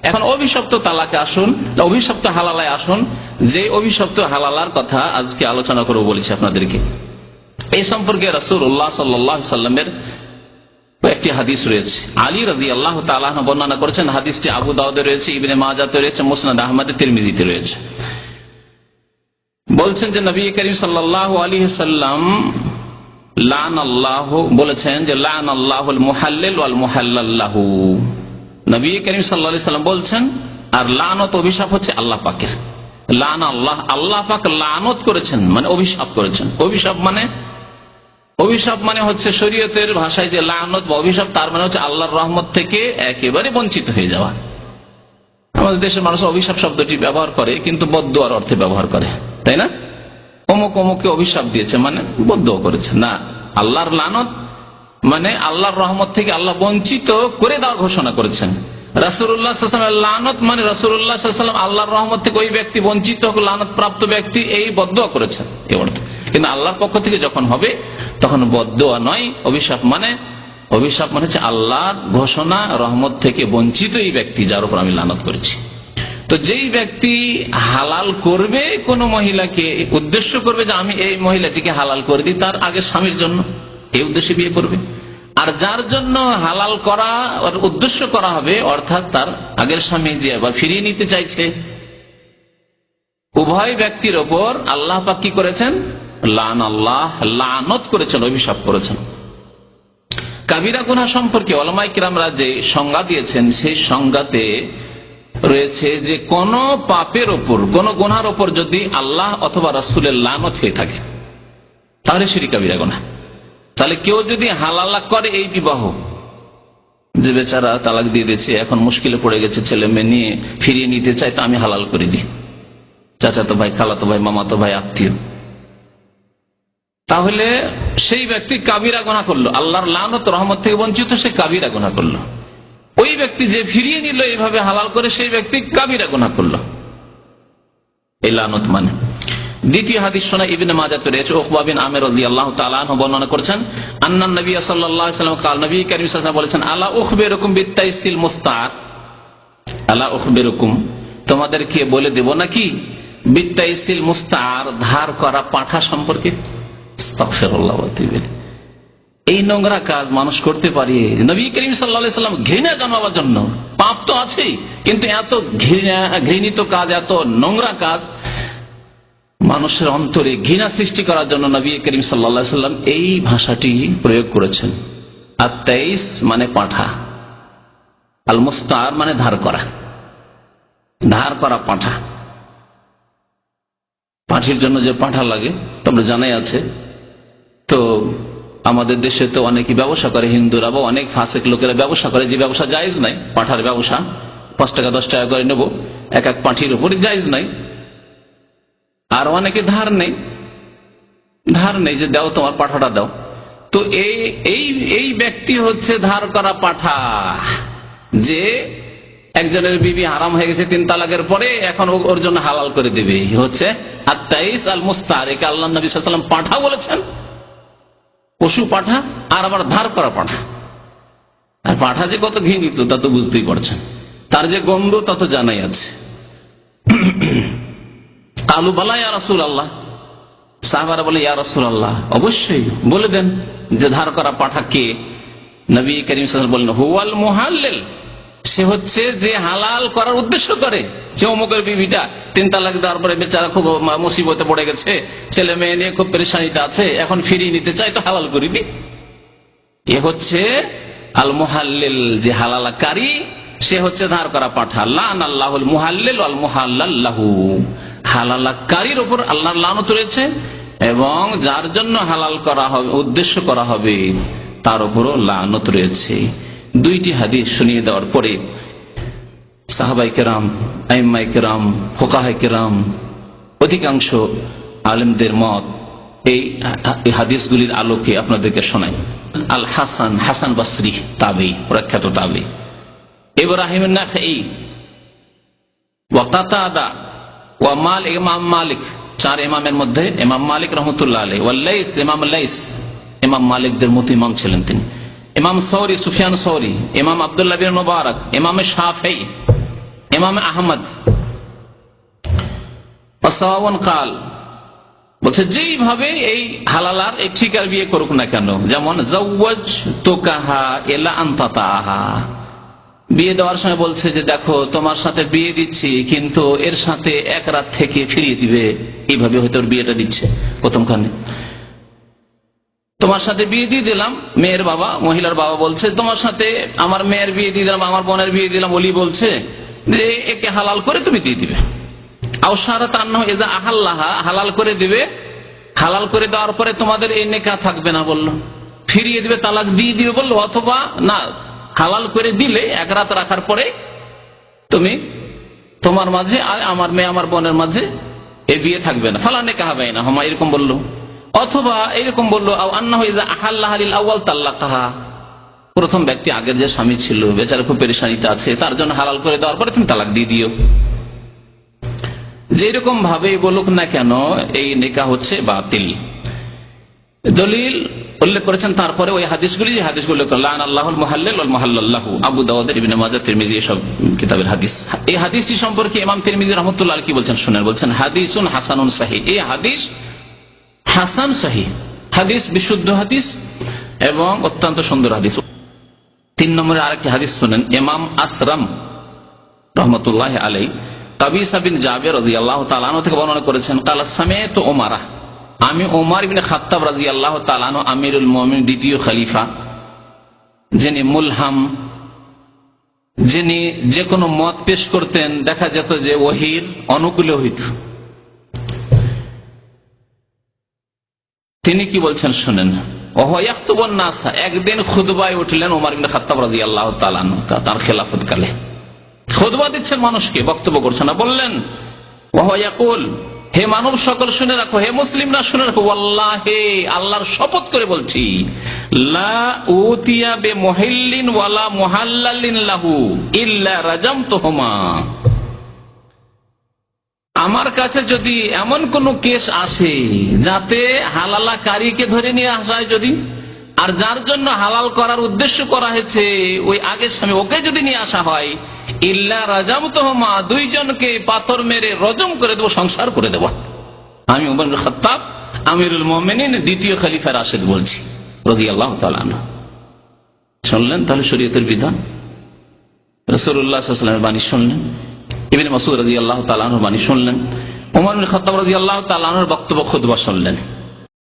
এখন অভিশপ্ত তালাকে আসুন, অভিশপ্ত হালালায় আসুন। যে অভিশপ্ত হালালার কথা আজকে আলোচনা করবো বলেছি আপনাদেরকে, এই সম্পর্কে রাসূলুল্লাহ সাল্লাল্লাহু আলাইহি ওয়াসাল্লামের একটি হাদিস রয়েছে। আলী রাদিয়াল্লাহু তাআলা আনহু বর্ণনা করেছেন। হাদিসটি আবু দাউদে রয়েছে, ইবনে মাজাতে রয়েছে, মুসনাদ আহমদে, তিরমিজিতে রয়েছে। বলছেন যে নবী করিম সাল্লাল্লাহু আলাইহি ওয়াসাল্লাম বলেছেন যে লানাল্লাহুল মুহাল্লিল ওয়াল মুহাল্লাল লাহু। নবী করিম সাল্লাল্লাহু আলাইহি ওয়াসাল্লাম বলছেন, আর লানত অভিশাপ হচ্ছে আল্লাহ পাকের। লান আল্লাহ, আল্লাহ পাক লানত করেছেন মানে অভিশাপ করেছেন। অভিশাপ মানে হচ্ছে শরীয়তের ভাষায় যে লানত বা অভিশাপ, তার মানে হচ্ছে আল্লাহর রহমত থেকে একেবারে বঞ্চিত হয়ে যাওয়া। আমাদের দেশের মানুষ অভিশাপ শব্দটি ব্যবহার করে, কিন্তু বদদুয়ার অর্থে ব্যবহার করে, তাই না? অমুক অমুককে অভিশাপ দিয়েছে মানে বদদুয়া করেছে না। আল্লাহর লানত মানে আল্লাহর রহমত থেকে আল্লাহ বঞ্চিত করে দেওয়ার ঘোষণা করেছেন। রাসূলুল্লাহ সাল্লাল্লাহু আলাইহি ওয়াসাল্লাম লানত মানে রাসূলুল্লাহ সাল্লাল্লাহু আলাইহি ওয়াসাল্লাম আল্লাহর রহমত থেকে ওই ব্যক্তি বঞ্চিত হোক, লানত প্রাপ্ত ব্যক্তি, এই বদদুয়া করেছেন এই অর্থ। কিন্তু আল্লাহর পক্ষ থেকে যখন হবে তখন বদদুয়া নয়, অভিশাপ মানে হচ্ছে আল্লাহর ঘোষণা, রহমত থেকে বঞ্চিত এই ব্যক্তি যার উপর আমি লানত করেছি। তো যেই ব্যক্তি হালাল করবে কোন মহিলাকে, উদ্দেশ্য করবে যে আমি এই মহিলাটিকে হালাল করে দিই তার আগে স্বামীর জন্য, এই উদ্দেশ্যে বিয়ে করবে। আর যার জন্য হালাল করা উদ্দেশ্য করা হবে, অর্থাৎ তার আগের স্বামী যে আবার ফিরিয়ে নিতে চাইছে, উভয় ব্যক্তির ওপর আল্লাহ পাক কি করেছেন? লানত করেছেন, অভিশাপ করেছেন। কাবিরা গুনাহ সম্পর্কে উলামায়ে কিরামরা যে সংজ্ঞা দিয়েছেন, সেই সংজ্ঞাতে রয়েছে যে কোন পাপের ওপর, কোন গুনার ওপর যদি আল্লাহ অথবা রাসূলের লানত হয়ে থাকে তাহলে সেটি কাবিরা গুনাহ। তাহলে কেউ যদি হালাল করে এই বিবাহ, যে বেচারা তালাক দিয়ে দিয়েছে, এখন মুশকিলে পড়ে গেছে, ছেলে মেয়ে নিয়ে ফিরিয়ে নিতে চায়, তো আমি হালাল করে দিই, চাচাতো ভাই, খালাতো ভাই, মামাতো ভাই, আত্মীয়, তাহলে সেই ব্যক্তি কাবিরা গুনাহ করলো, আল্লাহর লানত রহমত থেকে বঞ্চিত, সে কাবিরা গুনাহ করলো। ওই ব্যক্তি যে ফিরিয়ে নিল এইভাবে হালাল করে, সেই ব্যক্তি কাবিরা গুনাহ করলো, এই লানত মানে। দ্বিতীয় হাদিস শোনা ইবনে মাজাতে রয়েছে, উকবা বিন আমির রাদিয়াল্লাহু তাআলা আনহু বর্ণনা করেছেন, আন্নান নবী সাল্লাল্লাহু আলাইহি ওয়াসাল্লাম কাল, নবী কারীম সাল্লাল্লাহু আলাইহি ওয়াসাল্লাম বলেছেন, আলা উখবিরুকুম বিতাইসিল মুস্তার, আলা উখবিরুকুম, তোমাদেরকে বলে দেব নাকি, বিতাইসিল মুস্তার, ধার করা পাঠা সম্পর্কে। আস্তাগফিরুল্লাহ ওয়া আতুবু ইলাইহি। এই নোংরা কাজ মানুষ করতে পারে? নবী করিম সাল্লাল্লাহু আলাইহি ওয়াসাল্লাম ঘৃণা জন্মাবার জন্য, পাপ তো আছেই, কিন্তু এত ঘৃণিত কাজ, এত নোংরা কাজ মানুষের অন্তরে ঘৃণা সৃষ্টি করার জন্য নবী করিম সাল্লাল্লাহু আলাইহি ওয়াসাল্লাম এই ভাষাটি প্রয়োগ করেছেন। আত-তাইস মানে পাঠা, আল মুস্তার মানে ধার করা পাঠা। পাঠির জন্য যে পাঠা লাগে তোমরা জানাই আছে। তো আমাদের দেশে তো অনেকে ব্যবসা করে, হিন্দুরা বা অনেক ফাসেক লোকেরা ব্যবসা করে, যে ব্যবসা জায়েজ নাই, পাঠার ব্যবসা, 5 টাকা 10 টাকা করে নেবো এক এক পাঠির উপর, জায়েজ নাই। আর অনেকে ধার নেই যে দাও তোমার পাঠাটা দাও। তো এই ব্যক্তি হচ্ছে ধার করা পাঠা, যে একজনের বিবি হারাম হয়ে গেছে 3 তালাকের পরে, এখন ওর জন্য হালাল করে দেবে, হচ্ছে আত-তাইস আল মুস্তার। একে আল্লাহ নবী সাল্লাল্লাহু আলাইহি ওয়াসাল্লাম পাঠা বলেছেন, পশু পাঠা, আর আবার ধার করা পাঠা। আর পাঠা যে কত ঘৃণিত তা তো বুঝতেই পারছেন, তার যে গন্ধ তা তো জানাই আছে। কালু বালা ইয়া রাসূলুল্লাহ, সাহাবারা বলে ইয়া রাসূলুল্লাহ, অবশ্যই বলে দেন যে ধার করা পাঠা কে। নবী করিম সাল্লাল্লাহু আলাইহি ওয়াসাল্লাম বললেন, হুয়াল মুহাল্লিল, সে হচ্ছে যে হালাল করার উদ্দেশ্য করে। যে অমুকের বিবিটা 3 তালাক দেওয়ার পরে বেচারা খুব মুসিবতে পড়ে গেছে, ছেলে মেয়ে নিয়ে খুব পেরেশানিতে আছে, এখন ফিরিয়ে নিতে চাই, তো হালাল করে দি। এ হচ্ছে আল মুহাল্লিল, যে হালালকারী, সে হচ্ছে ধার করা পাঠা। লানাল্লাহুল মুহাল্লিল ওয়াল মুহাল্লাল লাহু, হালালকারীর উপর আল্লাহর লানত রয়েছে, এবং যার জন্য হালাল করা হবে, উদ্দেশ্য করা হবে, তার উপরও লানত রয়েছে। 2টি হাদিস শুনিয়ে দেওয়ার পরে সাহাবায়ে কেরাম, আইম্মায়ে কেরাম, ফুকাহায়ে কেরাম, অধিকাংশ আলেমদের মত এই হাদিসগুলির আলোকে আপনাদেরকে শোনাই। আল হাসান বসরি তাবেঈ, প্রখ্যাত তাবেঈ, ইব্রাহিম আন-নাখাই, ওয়া কাতাদা, ওয়া ইমাম মালিক, 4 ইমামের মধ্যে ইমাম মালিক রাহমাতুল্লাহ আলাইহি, ওয়া লাইস, ইমাম লাইস, ইমাম মালিকদের মতো ইমাম ছিলেন তিনি, ইমাম সৌরি, সুফিয়ান সৌরি, ইমাম আব্দুল্লাহ বিন মুবারক, ইমাম শাফিঈ, ইমাম আহমদ কাল বলছে যেইভাবে এই হালালার এই ঠিকার বিয়ে করুক না কেন, যেমন জাওয়াজতুকাহা ইলা আনতাতাহা, বিয়ে দেওয়ার সময় বলছে যে দেখো তোমার সাথে বিয়ে দিচ্ছি কিন্তু এর সাথে এক রাত থেকে ফিরিয়ে দিবে, এইভাবে হয়তো ওর বিয়েটা দিচ্ছে প্রথমখানে। তোমার সাথে বিয়ে দিয়ে দিলাম, মেয়ের বাবা মহিলার বাবা বলছে তোমার সাথে আমার মেয়ের বিয়ে দিয়ে দিলাম, আমার বোনের বিয়ে দিলাম, ওলি বলছে যে একে হালাল করে তুমি দিয়ে দিবে। হালাল করে দিবে, হালাল করে দেওয়ার পরে তোমাদের এই নেকাহ থাকবে না বললো, ফিরিয়ে দিবে, তালাক দিয়ে দিবে বললো, অথবা না হালাল করে দিলে এক রাত রাখার পরে তুমি তোমার মাঝে আর আমার মেয়ে আমার বোনের মাঝে এই বিয়ে থাকবে না, ফালা নেকাহ বাইনা হুমা, এরকম বললো। অথবা এরকম বললো প্রথম ব্যক্তি আগের যে স্বামী ছিল বেচারা খুব পেরেশানিতে আছে, তার জন্য হালাল করে দেওয়ার পরে তুমি তালাক দিয়ে দিও। যেরকম ভাবে বলুক না কেন এই নিকাহ হচ্ছে বাতিল। দলিল উল্লেখ করেছেন তারপরে ওই হাদিসগুলি, যে হাদিসগুলো লান আল্লাহুল মুহাল্লিল ওয়াল মুহাল্লাল্লাহু, আবু দাউদ, ইবনে মাজাহ, তিরমিজি, সব কিতাবের হাদিস। এই হাদিসটি সম্পর্কে ইমাম তিরমিজি রাহমাতুল্লাহ আলাইহি কি বলছেন শুনেন, বলছেন হাদিসুন হাসানুন সহিহ, এই হাদিস হাসান সহিহ, হাদিস বিশুদ্ধ হাদিস এবং অত্যন্ত সুন্দর হাদিস। 3 নম্বরে আরেকটি হাদিস শুনেন, ইমাম আসরাম রাহমাতুল্লাহ আলাইহি কাবিসা বিন জাবের রাদিয়াল্লাহু তাআলা আনহু থেকে বর্ণনা করেছেন, ক্বালা সামি'তু উমারা, আমি ওমর ইবনে খাত্তাব রাদিয়াল্লাহু তাআলা আনহু আমিরুল মুমিনিন, দ্বিতীয় খলিফা, যিনি মুলহাম, যিনি যে কোনো মত পেশ করতেন দেখা যেত যে ওহীর অনুকূলে হইত, তিনি কি বলছেন শুনেন। ওয়ায়াখতুবুন নাস, একদিন খুতবায় উঠলেন ওমর ইবনে খাত্তাব রাদিয়াল্লাহু তাআলা আনহু, তার খেলাফত কালে খুতবা দিচ্ছেন মানুষকে, বক্তব্য করছেন না, বললেন ওয়ায়াকুল, হে মানব সকল শুনে রাখো, হে মুসলিমরা শুনে রাখো, ওয়াল্লাহি, আল্লাহর শপথ করে বলছি, লা উতিয়া বিমুহিল্লিন ওয়ালা মুহাল্লালিন লাহু ইল্লা রাজামতুহুমা, আমার কাছে যদি এমন কোন কেস আসে যাতে হালালাকারীকে ধরে নিয়ে আসা হয় যদি, আর যার জন্য হালাল করার উদ্দেশ্য করা হয়েছে ওই আগের স্বামী, ওকে যদি নিয়ে আসা হয়, ইল্লা রাজামতুহুমা, দুইজনকে পাথর মেরে রজম করে দেবো, সংসার করে দেবো। আমি ওমর ইবনে খাত্তাব আমিরুল মুমিনিন, দ্বিতীয় খলিফা রাশিদ বলছি রাদিয়াল্লাহু তাআলা আনহু। শুনলেন তাহলে শরীয়তের বিধান, রাসূলুল্লাহ সাল্লাল্লাহু আলাইহি ওয়াসাল্লামের বাণী শুনলেন, ইবনে মাসউদ রাদিয়াল্লাহু তাআলা আনহুর বাণী শুনলেন, ওমর ইবনে খাত্তাব রাদিয়াল্লাহু তাআলা আনহুর বক্তব্য খুতবা শুনলেন।